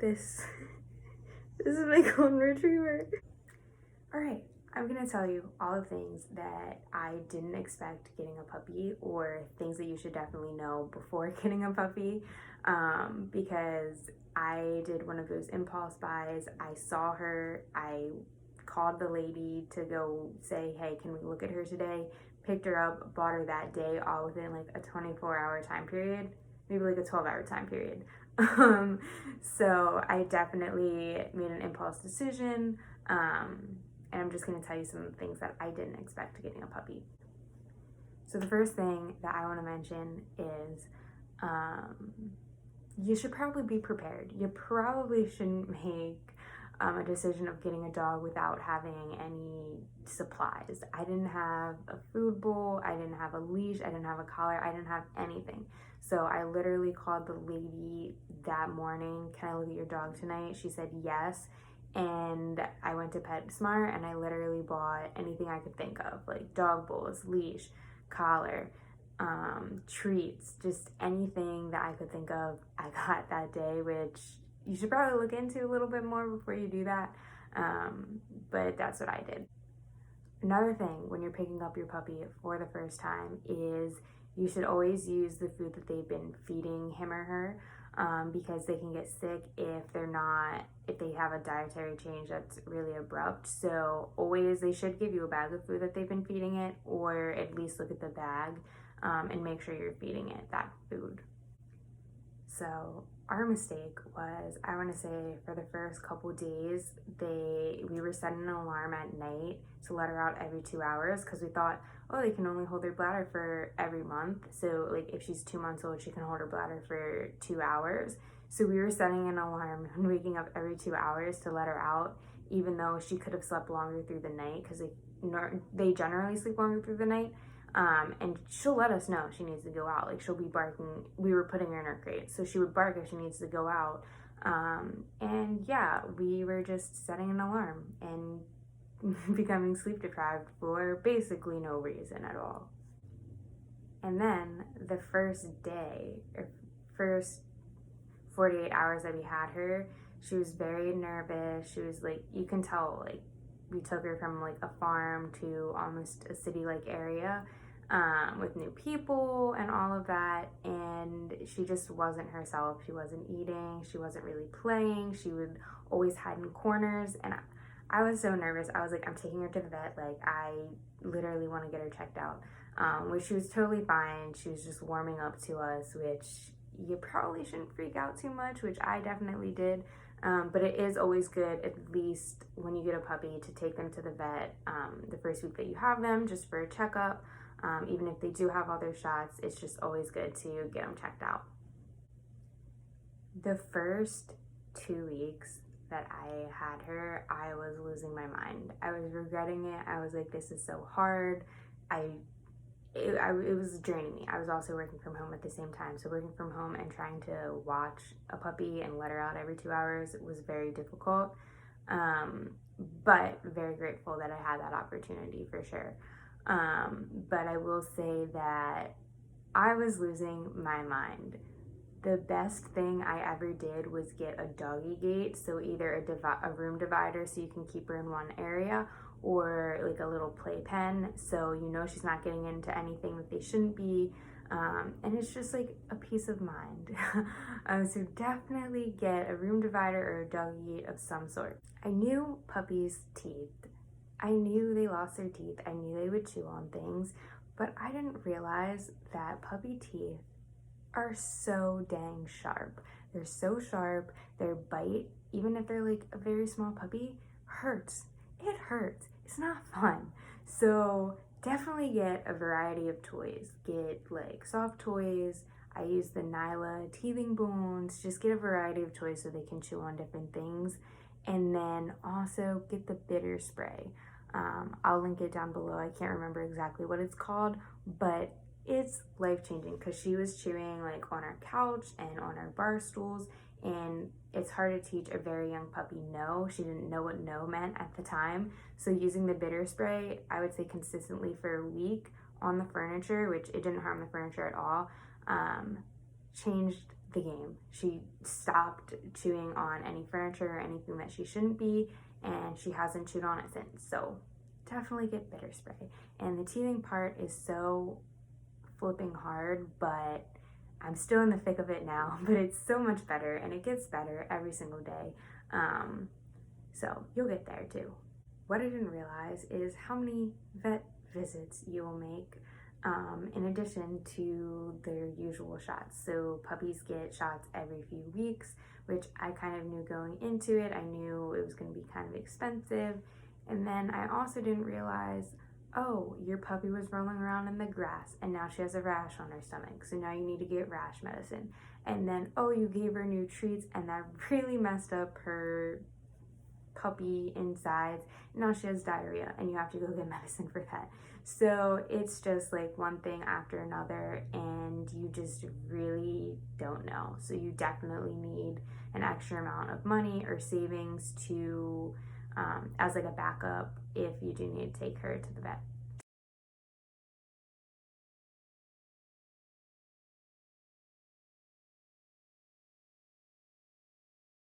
this. This is my golden retriever. All right, I'm gonna tell you all the things that I didn't expect getting a puppy, or things that you should definitely know before getting a puppy, because I did one of those impulse buys. I saw her, I called the lady to go say, hey, can we look at her today? Picked her up, bought her that day, all within like a 24-hour time period, maybe like a 12-hour time period. So I definitely made an impulse decision, and I'm just going to tell you some of the things that I didn't expect getting a puppy. So the first thing that I want to mention is you should probably be prepared. You probably shouldn't make a decision of getting a dog without having any supplies. I didn't have a food bowl, I didn't have a leash, I didn't have a collar, I didn't have anything. So I literally called the lady that morning, can I look at your dog tonight? She said yes. And I went to PetSmart and I literally bought anything I could think of, like dog bowls, leash, collar, treats, just anything that I could think of I got that day, which you should probably look into a little bit more before you do that, but that's what I did. Another thing when you're picking up your puppy for the first time is you should always use the food that they've been feeding him or her, because they can get sick if they have a dietary change that's really abrupt. So always, they should give you a bag of food that they've been feeding it, or at least look at the bag and make sure you're feeding it that food. So our mistake was, I want to say for the first couple days, we were setting an alarm at night to let her out every 2 hours, because we thought, oh, they can only hold their bladder for every month. So like if she's 2 months old, she can hold her bladder for 2 hours. So we were setting an alarm and waking up every 2 hours to let her out, even though she could have slept longer through the night, because they generally sleep longer through the night. And she'll let us know if she needs to go out. Like, she'll be barking. We were putting her in her crate, so she would bark if she needs to go out. And yeah, we were just setting an alarm and becoming sleep deprived for basically no reason at all. And then the first day, or first 48 hours that we had her, she was very nervous. She was like, you can tell, like, we took her from like a farm to almost a city-like area, with new people and all of that, and she just wasn't herself. She wasn't eating, she wasn't really playing, she would always hide in corners, and I was so nervous. I was like, I'm taking her to the vet, like I literally want to get her checked out, which she was totally fine. She was just warming up to us, which you probably shouldn't freak out too much, which I definitely did. But it is always good, at least when you get a puppy, to take them to the vet the first week that you have them, just for a checkup. Even if they do have all their shots, it's just always good to get them checked out. The first 2 weeks that I had her, I was losing my mind. I was regretting it. I was like, this is so hard. It was draining me. I was also working from home at the same time. So working from home and trying to watch a puppy and let her out every 2 hours was very difficult. But very grateful that I had that opportunity, for sure. But I will say that I was losing my mind. The best thing I ever did was get a doggy gate. So either a room divider so you can keep her in one area, or like a little playpen, so you know she's not getting into anything that they shouldn't be, and it's just like a peace of mind. So definitely get a room divider or a doggy gate of some sort. I knew puppies' teeth. I knew they lost their teeth. I knew they would chew on things, but I didn't realize that puppy teeth are so dang sharp. They're so sharp. Their bite, even if they're like a very small puppy, hurts. It hurts. It's not fun. So definitely get a variety of toys. Get like soft toys. I use the Nyla teething bones. Just get a variety of toys so they can chew on different things. And then also get the bitter spray. I'll link it down below. I can't remember exactly what it's called, but it's life-changing, because she was chewing like on our couch and on our bar stools, and it's hard to teach a very young puppy no. She didn't know what no meant at the time. So using the bitter spray, I would say consistently for a week on the furniture, which it didn't harm the furniture at all, changed the game. She stopped chewing on any furniture or anything that she shouldn't be, and she hasn't chewed on it since. So definitely get bitter spray. And the teething part is so flipping hard, but I'm still in the thick of it now, but it's so much better, and it gets better every single day. So you'll get there too. What I didn't realize is how many vet visits you will make in addition to their usual shots. So puppies get shots every few weeks, which I kind of knew going into it. I knew it was going to be kind of expensive. And then I also didn't realize, oh, your puppy was rolling around in the grass and now she has a rash on her stomach. So now you need to get rash medicine. And then, oh, you gave her new treats and that really messed up her puppy insides. Now she has diarrhea and you have to go get medicine for that. So it's just like one thing after another, and you just really don't know. So you definitely need an extra amount of money or savings to as like a backup if you do need to take her to the vet.